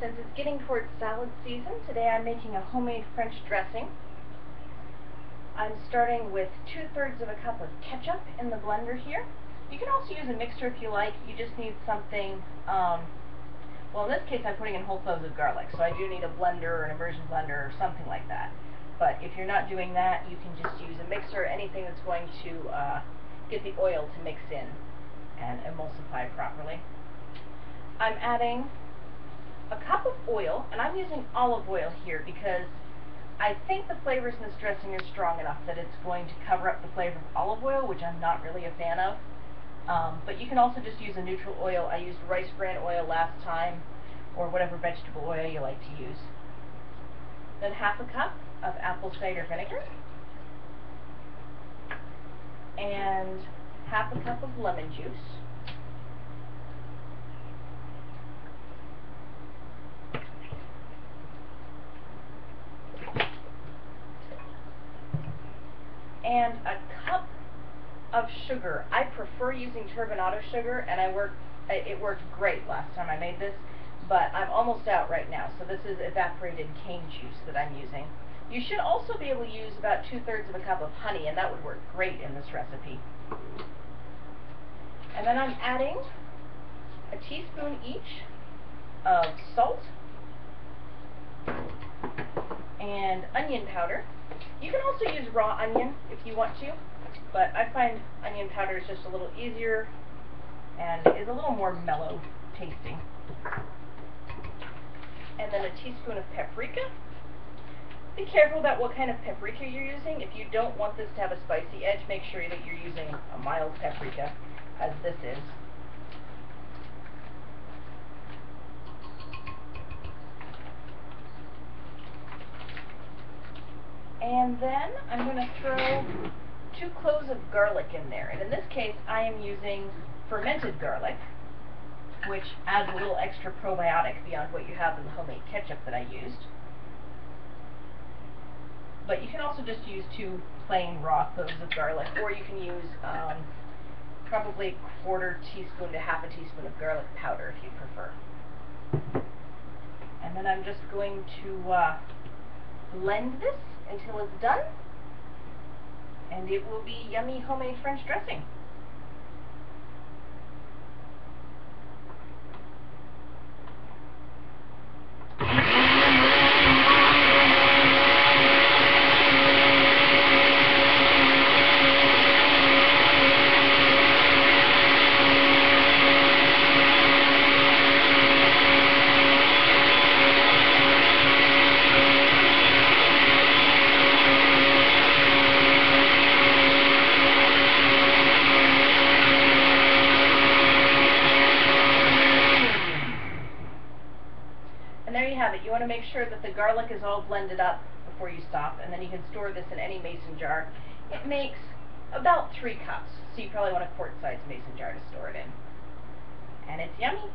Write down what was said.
Since it's getting towards salad season, today I'm making a homemade French dressing. I'm starting with 2/3 of a cup of ketchup in the blender here. You can also use a mixer if you like. You just need something, well, in this case I'm putting in whole cloves of garlic, so I do need a blender or an immersion blender or something like that. But if you're not doing that, you can just use a mixer, anything that's going to get the oil to mix in and emulsify properly. I'm adding a cup of oil, and I'm using olive oil here because I think the flavors in this dressing are strong enough that it's going to cover up the flavor of olive oil, which I'm not really a fan of. But you can also just use a neutral oil. I used rice bran oil last time, or whatever vegetable oil you like to use. Then half a cup of apple cider vinegar, and half a cup of lemon juice. And a cup of sugar. I prefer using turbinado sugar, and it worked great last time I made this, but I'm almost out right now, so this is evaporated cane juice that I'm using. You should also be able to use about 2/3 of a cup of honey, and that would work great in this recipe. And then I'm adding a teaspoon each of salt and onion powder. You can also use raw onion if you want to, but I find onion powder is just a little easier and is a little more mellow tasting. And then a teaspoon of paprika. Be careful about what kind of paprika you're using. If you don't want this to have a spicy edge, make sure that you're using a mild paprika, as this is. And then I'm going to throw 2 cloves of garlic in there. And in this case, I am using fermented garlic, which adds a little extra probiotic beyond what you have in the homemade ketchup that I used. But you can also just use 2 plain raw cloves of garlic, or you can use probably 1/4 teaspoon to 1/2 teaspoon of garlic powder if you prefer. And then I'm just going to blend this until it's done, and it will be yummy homemade French dressing. And there you have it. You want to make sure that the garlic is all blended up before you stop, and then you can store this in any mason jar. It makes about 3 cups, so you probably want a quart-sized mason jar to store it in. And it's yummy.